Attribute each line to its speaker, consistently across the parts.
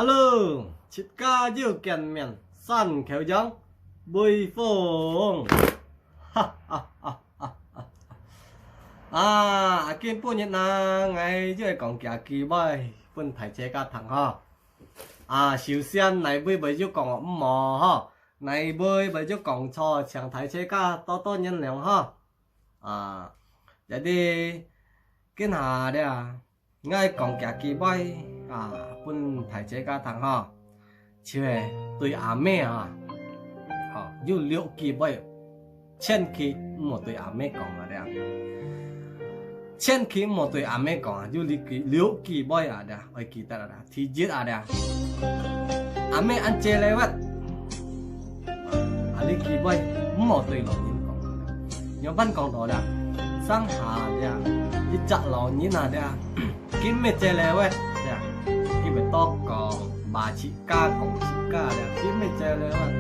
Speaker 1: Alo, chít ca yêu kèn miền săn khéo giống bùi phồng. Kim bún nhật na ngày dưới còn kia kỳ bay bún thải chế ca thằng ha. Siêu xiên này bùi bởi giúp còn mò ha, này bùi bởi giúp còn cho chẳng thải chế ca to nhân lượng ha. Vậy đi cái nào đây ngay còn kia kỳ bay bún thải chế ca thằng ha. Chứ tôi mẹ dù liệu kỳ bay trên khi một tôi mẹ còn là đây trên khi một tôi mẹ còn dù liệu kỳ bay đây ở kỳ ta là thì giết đây mẹ ăn chè lấy vật liệu kỳ bay một tôi lo nhìn còn nhớ ban còn đó là sang hà đây đi chợ lo nhìn là đây kiếm mẹ chè lấy vật đây kiếm mẹ to còn bà chị ca còn chị ca đây kiếm mẹ chè lấy vật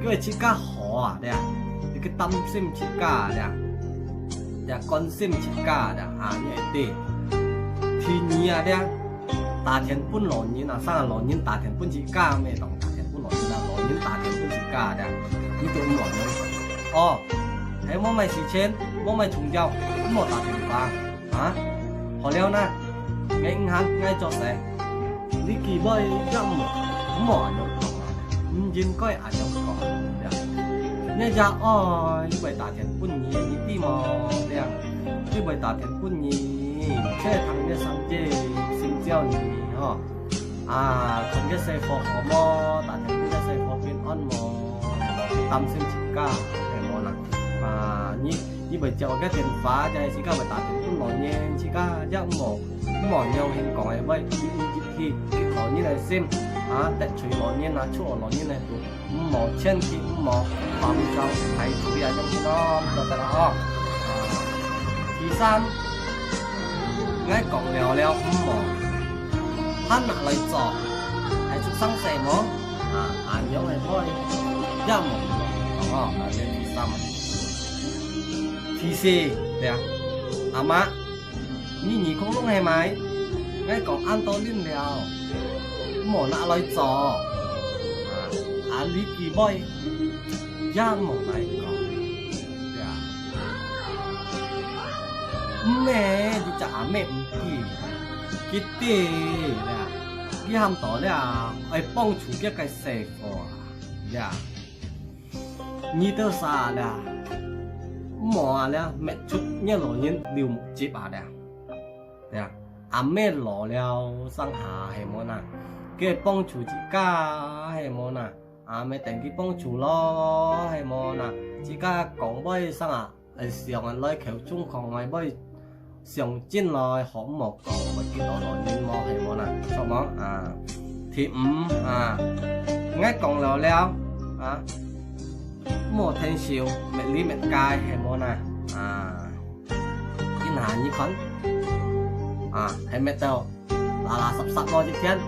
Speaker 1: cái chị ca họ đây cái tâm sim chị ca đây con sim chị ca đây như thế thì nhia đây ta thiền bún lò nhìn là sang lò nhìn ta thiền bún chị ca mẹ đồng ta thiền bún lò nhìn là lò nhìn ta thiền bún chị ca đây như tôi lò nhìn thấy mỗi mai xì chen mỗi mai trùng nhau mỗi ta thiền vàng họ leo na ngay cho xe đi kỳ bơi rong mỏ nhộng nhìn coi nhộng còn nhớ ra như vậy ta thiền bún nhì như tí mò đây như vậy ta thiền bún nhì che thằng cái sáng chế sinh giao nhì không cái xe phò họ mò ta thiền bún cái xe phò bên on mò tâm sinh chỉ ca cái mò nè như vậy cho cái thiền phá cho chỉ ca vậy ta thiền bún mò nhẹ chỉ ca giác mỏ nhau hình còn ấy vậy thì cái khó như này xem để chơi lò như là chỗ lò như này tụ mỏ trên thì mỏ bám rau thấy chủ yếu trong cái nó cho ta đó thì san ngay còn leo mỏ hắn nặng lấy giỏ hay chút sáng sẻ mỏ nhớ này thôi ra mỏ là lên thì sao mà thì gì đấy má nhỉ không lúc này mày ngay còn ăn to lên lèo mỏ nạ lấy giò lý kỳ boy ra mỏ này còn mẹ thì chả mẹ cái tê cái ham tỏ là ai bông chủ cái xe phò như tớ xa là mỏ là mẹ chút nhớ lỗi nhiên điều một chip đây mẹ lò leo sang hà hay món à cái bông chủ chỉ ca hay món à mẹ đánh cái bông chủ lo hay món à chỉ ca còn bay sang xiong anh lấy khéo chung còn ngày bay xiong chín lời họ một còn mà cái đó là nên mò hay món à cho món thì ngay còn lò leo một thanh siêu mẹ lý mẹ cay hay món à cái nào như con hay mẹ tao là sắp lo chứ thiên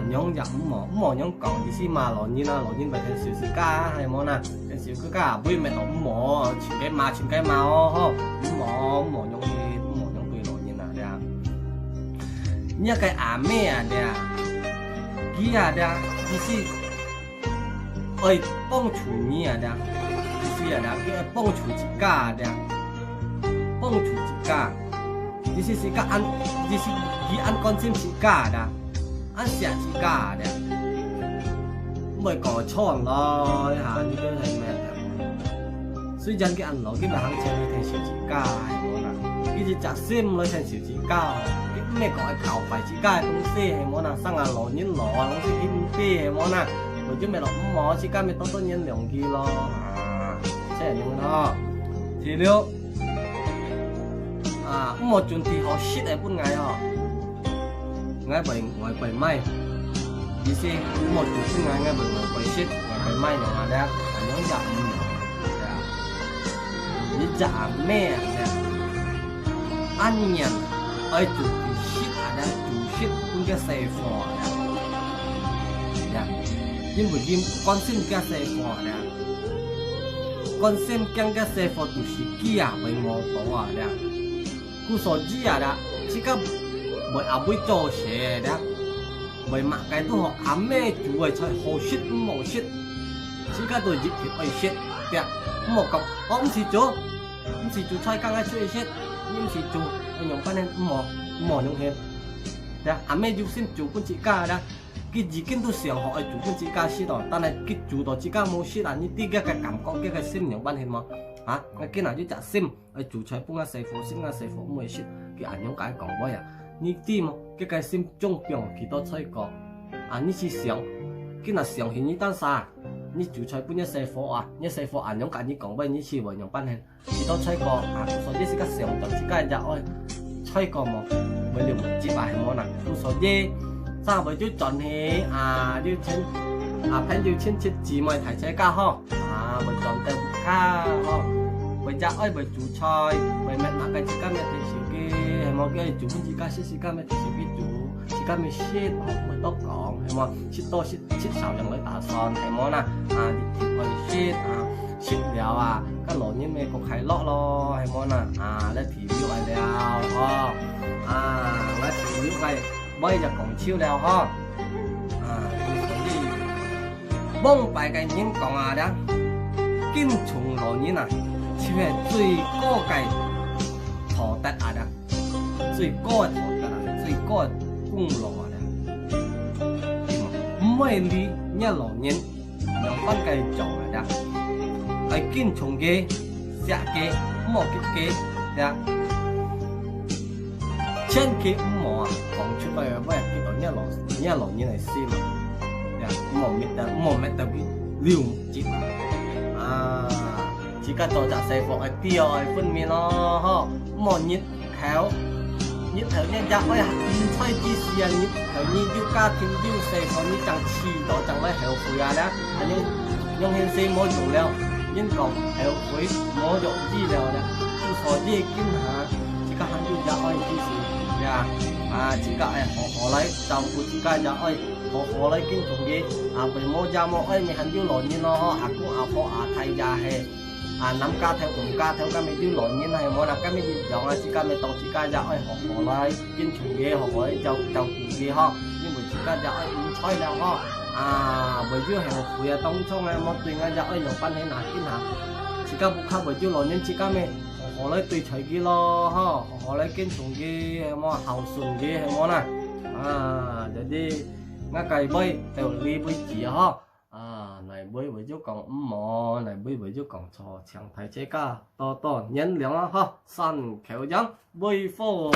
Speaker 1: nhóm dặm mỏ nhóm còn thì xí mà lò nhìn vậy thì xíu ca hay món nào thì xíu cứ cả vui mẹ tổng mỏ chuyện cái màu mỏ nhóm tùy lò nhìn nào đây như cái mẹ đây kia đây thì xí ơi bông chủ nhỉ đây thì xí đây cái bông chủ chỉ ca đây bông chủ chỉ ca thì xí cái ăn thì xí cái ăn con sim chỉ ca đây ăn xả chỉ cả đấy mới có chọn rồi như cái này mẹ suy dân cái ăn nó cái mà hàng chơi thành xỉu chỉ cả hay là cái gì chả sim lấy thành xỉu chỉ cả cái mẹ có khảo phải chỉ cả cũng xe hay món nào sang là lò nhân lò nó sẽ kim tê hay món nào rồi chứ mẹ nó mỏ chỉ cả mẹ to nhân lượng kia lo sẽ như nó thì liệu một chuyện thì họ shit ở bên ngày ngay bảy mai đi xe một chút ngay bảy shit ngoài bảy mai nó đã nó giảm đi giảm mẹ ăn nhàn ở chủ thì shit đã chủ shit cũng cái xe phò nhưng bởi vì con xin cái xe phò con xem cái xe phò chủ shit kia với ngô bỏ cú số gì đã chỉ có bởi buổi trò xe đó vậy mà cái tôi học ám mê chủ vậy chơi hồ shit mổ shit chỉ cái tôi dịch thì ơi shit tiệt một cọc ông xì chú chơi căng ai chơi shit nhưng xì chú anh nhóm ban nên mỏ nhung hết tiệt ám mê chú xin chú cũng chỉ cả đó cái gì kiến tôi想học chủ cũng chỉ cả shit đó但係cái chủ đó chỉ cả冇shit là như tí cái cảm giác cái sim nhóm ban hết mà hả cái nào chứ chả sim ở chủ chơi bung ra xây phố mới shit cái anh nhóm cái còn vậy à như tí mà cái sim trung biểu khi đó chơi có như chỉ想cái nào想thì như tan xa như chủ chơi bung ra xây phố anh nhóm cái như còn vậy như chỉ vậy nhóm ban hết khi đó chơi có số gì cái想就只cái giờ ơi chơi có mà mới được một chỉ bài món nào số gì sao với chú chọn thì chú trên pen chú trên chiếc chỉ mới thấy chơi ca ho với chọn tên ca ho với cha ơi với chú chơi với mẹ nào cái chỉ ca mẹ thì chỉ cái mà cái chú cũng chỉ ca chỉ ca mẹ thì chỉ cái chú chỉ ca mẹ shit mới tốt còn hay mà shit sao chẳng lấy tả son hay món nè thì phải shit liệu cái lỗ như mẹ cũng khai lọ lo hay món nè lấy thì view ai liệu ho lấy thì view này bây giờ còn chiêu đèo ho bông bài cái những còn đó kim trùng lỗ như này chỉ là最高cái thọ tết đó最高的thọ tết最高的功劳的每里一老年用翻cái做的cái kim trùng cái xạ cái mỏ cái đó trên cái mỏ còn chút bây giờ cái đó nhá lò như này xí mà mỏ mệt tao bị liều chỉ chỉ cần tôi trả xe phụ tiêu phân miền nó ho mỏ nhít héo nhân dạng ơi chơi chi xiên nhít héo như yêu ca thiên yêu xe phụ như chẳng chi đó chẳng lấy héo phụ đó nhưng hiện xe mỗi dùng leo nhưng còn héo phụ mỗi dùng chi leo đó chú số gì kinh hả chỉ có hắn yêu dạng ơi chi xí chỉ có họ lấy trong của chỉ có dạng ơi họ lấy kinh trùng gì bởi mỗi gia mỗi ơi mình hắn yêu lộn như nó cũng họ thay gia hè năm ca theo cái mình yêu lộn như này mỗi là cái mình dọn là chỉ có mình tổng chỉ có dạng ơi họ lấy kinh trùng gì họ lấy trong cụ gì ho nhưng mà chỉ có dạng ơi cũng chơi đâu ho bởi vì họ phụ ya tông trong này một tuyến dạng ơi nhiều ban hay nào cái nào chỉ có một khắc bởi yêu lộn nhưng chỉ có mình họ lấy tùy chơi kia lo ha họ lấy kiến trùng kia mà hậu sườn kia hay món này để đi ngã cây bay đều đi với chị ha này bơi với chú còn mò này bơi với chú còn cho chẳng thấy chế ca to nhấn liền ha săn khéo trắng bơi phong